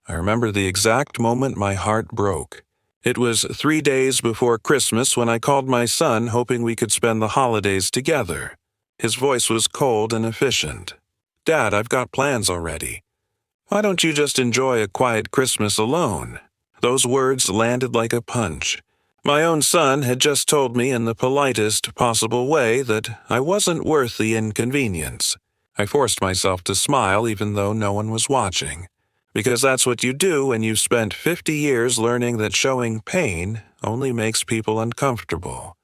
I remember the exact moment my heart broke. It was 3 days before Christmas when I called my son hoping we could spend the holidays together. His voice was cold and efficient. "Dad, I've got plans already. Why don't you just enjoy a quiet Christmas alone?" Those words landed like a punch. My own son had just told me in the politest possible way that I wasn't worth the inconvenience. I forced myself to smile even though no one was watching, because that's what you do when you've spent 50 years learning that showing pain only makes people uncomfortable.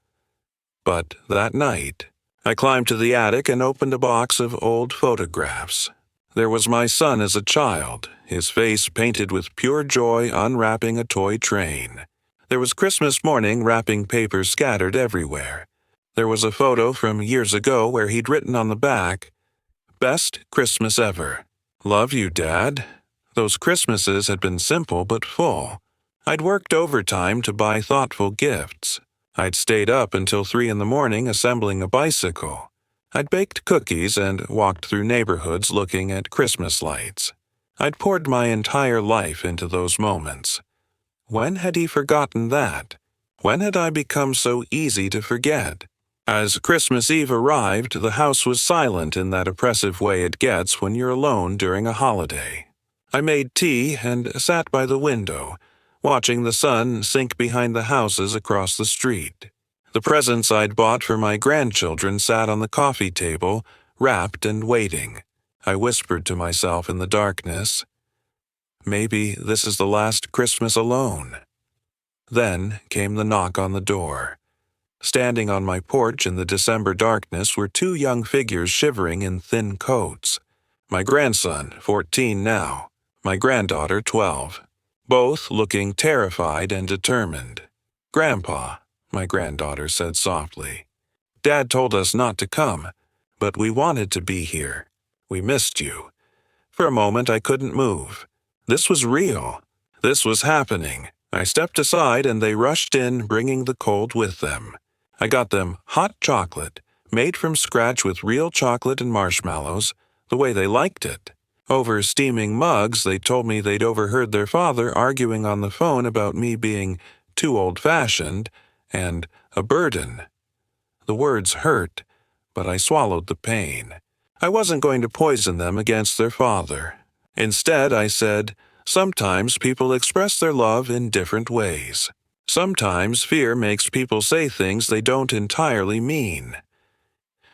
But that night, I climbed to the attic and opened a box of old photographs. There was my son as a child, his face painted with pure joy unwrapping a toy train. There was Christmas morning wrapping paper scattered everywhere. There was a photo from years ago where he'd written on the back, "Best Christmas ever. Love you, Dad." Those Christmases had been simple but full. I'd worked overtime to buy thoughtful gifts. I'd stayed up until 3 in the morning assembling a bicycle. I'd baked cookies and walked through neighborhoods looking at Christmas lights. I'd poured my entire life into those moments. When had he forgotten that? When had I become so easy to forget? As Christmas Eve arrived, the house was silent in that oppressive way it gets when you're alone during a holiday. I made tea and sat by the window, watching the sun sink behind the houses across the street. The presents I'd bought for my grandchildren sat on the coffee table, wrapped and waiting. I whispered to myself in the darkness, "Maybe this is the last Christmas alone." Then came the knock on the door. Standing on my porch in the December darkness were 2 young figures shivering in thin coats. My grandson, 14 now, my granddaughter, 12, both looking terrified and determined. "Grandpa," my granddaughter said softly, "Dad told us not to come, but we wanted to be here. We missed you." For a moment I couldn't move. This was real. This was happening. I stepped aside and they rushed in, bringing the cold with them. I got them hot chocolate, made from scratch with real chocolate and marshmallows, the way they liked it. Over steaming mugs, they told me they'd overheard their father arguing on the phone about me being too old-fashioned and a burden. The words hurt, but I swallowed the pain. I wasn't going to poison them against their father. Instead, I said, sometimes people express their love in different ways. Sometimes fear makes people say things they don't entirely mean.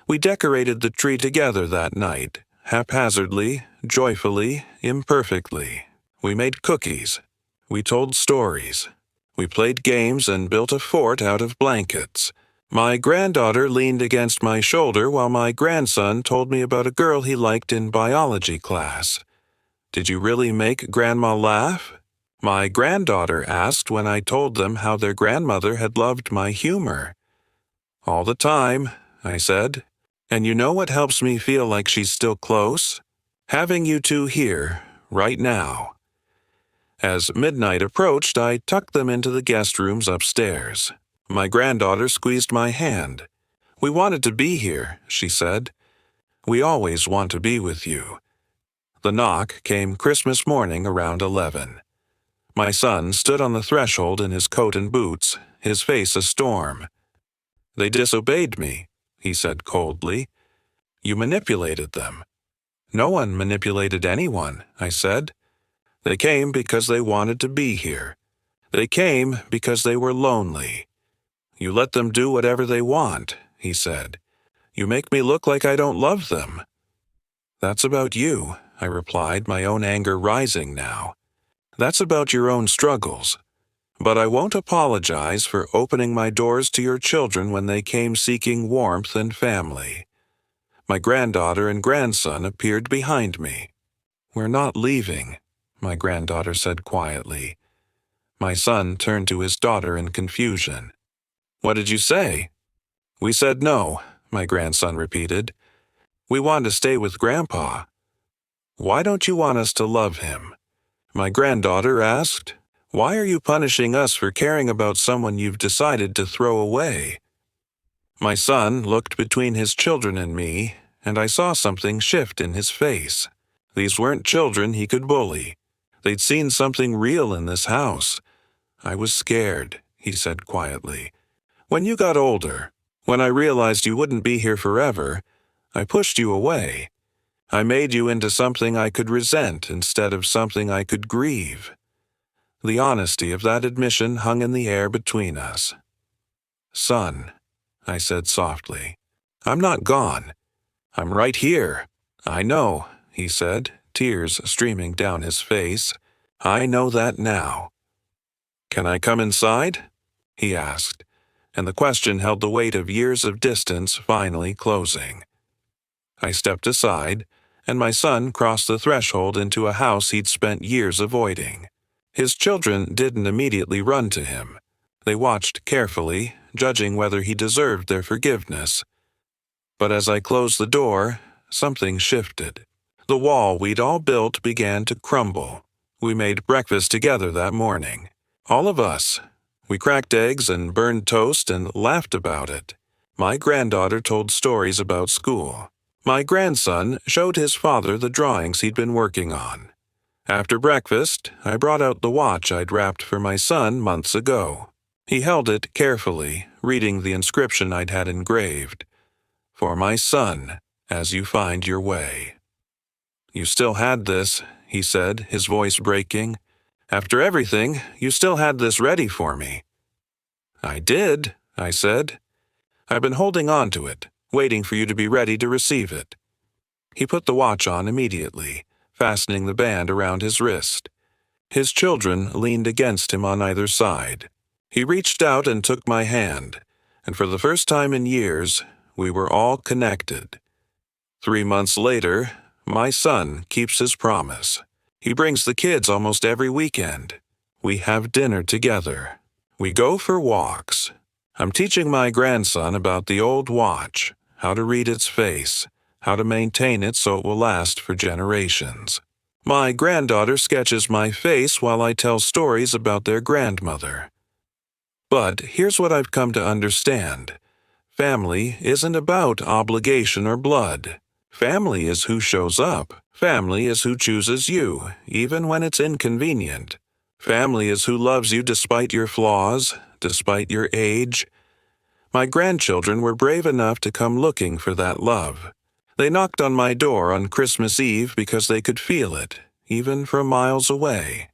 We decorated the tree together that night, haphazardly, joyfully, imperfectly. We made cookies. We told stories. We played games and built a fort out of blankets. My granddaughter leaned against my shoulder while my grandson told me about a girl he liked in biology class. "Did you really make Grandma laugh?" my granddaughter asked when I told them how their grandmother had loved my humor. "All the time," I said. "And you know what helps me feel like she's still close? Having you 2 here, right now." As midnight approached, I tucked them into the guest rooms upstairs. My granddaughter squeezed my hand. "We wanted to be here," she said. "We always want to be with you." The knock came Christmas morning around 11. My son stood on the threshold in his coat and boots, his face a storm. "They disobeyed me," he said coldly. "You manipulated them." "No one manipulated anyone," I said. "They came because they wanted to be here. They came because they were lonely." "You let them do whatever they want," he said. "You make me look like I don't love them." "That's about you," I replied, my own anger rising now. "That's about your own struggles. But I won't apologize for opening my doors to your children when they came seeking warmth and family." My granddaughter and grandson appeared behind me. "We're not leaving," my granddaughter said quietly. My son turned to his daughter in confusion. "What did you say?" "We said no," my grandson repeated. "We want to stay with Grandpa." "Why don't you want us to love him?" my granddaughter asked. "Why are you punishing us for caring about someone you've decided to throw away?" My son looked between his children and me, and I saw something shift in his face. These weren't children he could bully. They'd seen something real in this house. I was scared, he said quietly. When you got older, when I realized you wouldn't be here forever, I pushed you away. I made you into something I could resent instead of something I could grieve. The honesty of that admission hung in the air between us. Son, I said softly, I'm not gone. I'm right here. I know, he said, tears streaming down his face. I know that now. Can I come inside? He asked, and the question held the weight of years of distance finally closing. I stepped aside, and my son crossed the threshold into a house he'd spent years avoiding. His children didn't immediately run to him. They watched carefully, judging whether he deserved their forgiveness. But as I closed the door, something shifted. The wall we'd all built began to crumble. We made breakfast together that morning. All of us. We cracked eggs and burned toast and laughed about it. My granddaughter told stories about school. My grandson showed his father the drawings he'd been working on. After breakfast, I brought out the watch I'd wrapped for my son months ago. He held it carefully, reading the inscription I'd had engraved. For my son, as you find your way. You still had this, he said, his voice breaking. After everything, you still had this ready for me. I did, I said. I've been holding on to it, waiting for you to be ready to receive it. He put the watch on immediately, fastening the band around his wrist. His children leaned against him on either side. He reached out and took my hand, and for the first time in years, we were all connected. 3 months later, my son keeps his promise. He brings the kids almost every weekend. We have dinner together. We go for walks. I'm teaching my grandson about the old watch, how to read its face, how to maintain it so it will last for generations. My granddaughter sketches my face while I tell stories about their grandmother. But here's what I've come to understand. Family isn't about obligation or blood. Family is who shows up. Family is who chooses you, even when it's inconvenient. Family is who loves you despite your flaws, despite your age. My grandchildren were brave enough to come looking for that love. They knocked on my door on Christmas Eve because they could feel it, even from miles away.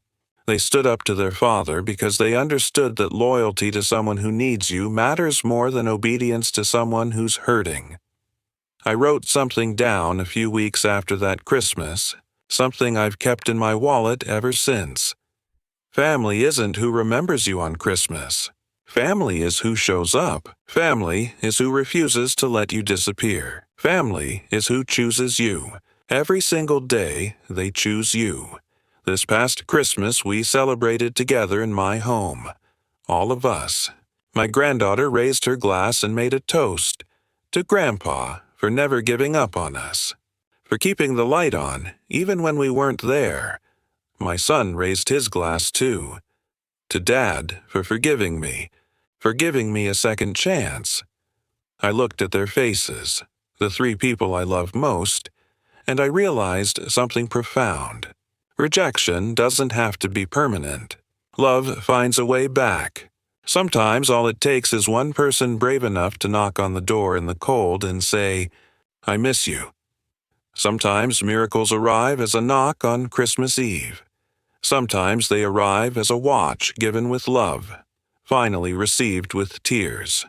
They stood up to their father because they understood that loyalty to someone who needs you matters more than obedience to someone who's hurting. I wrote something down a few weeks after that Christmas, something I've kept in my wallet ever since. Family isn't who remembers you on Christmas. Family is who shows up. Family is who refuses to let you disappear. Family is who chooses you. Every single day, they choose you. This past Christmas, we celebrated together in my home. All of us. My granddaughter raised her glass and made a toast to Grandpa for never giving up on us, for keeping the light on even when we weren't there. My son raised his glass too. To Dad for forgiving me a second chance. I looked at their faces, the 3 people I love most, and I realized something profound. Rejection doesn't have to be permanent. Love finds a way back. Sometimes all it takes is one person brave enough to knock on the door in the cold and say, I miss you. Sometimes miracles arrive as a knock on Christmas Eve. Sometimes they arrive as a watch given with love, finally received with tears.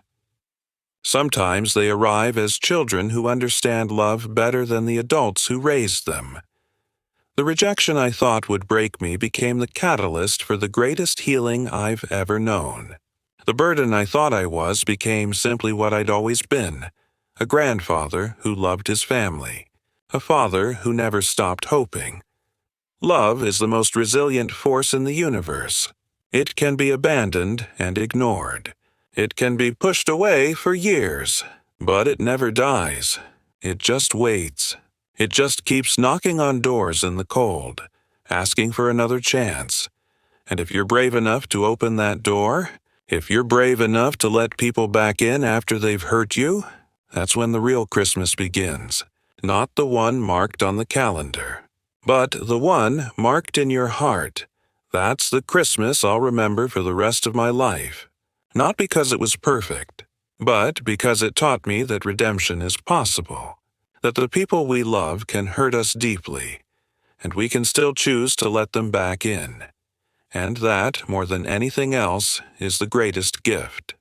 Sometimes they arrive as children who understand love better than the adults who raised them. The rejection I thought would break me became the catalyst for the greatest healing I've ever known. The burden I thought I was became simply what I'd always been, a grandfather who loved his family, a father who never stopped hoping. Love is the most resilient force in the universe. It can be abandoned and ignored. It can be pushed away for years, but it never dies. It just waits. It just keeps knocking on doors in the cold, asking for another chance. And if you're brave enough to open that door, if you're brave enough to let people back in after they've hurt you, that's when the real Christmas begins. Not the one marked on the calendar, But the one marked in your heart, that's the Christmas I'll remember for the rest of my life. Not because it was perfect, but because it taught me that redemption is possible, that the people we love can hurt us deeply, and we can still choose to let them back in. And that, more than anything else, is the greatest gift.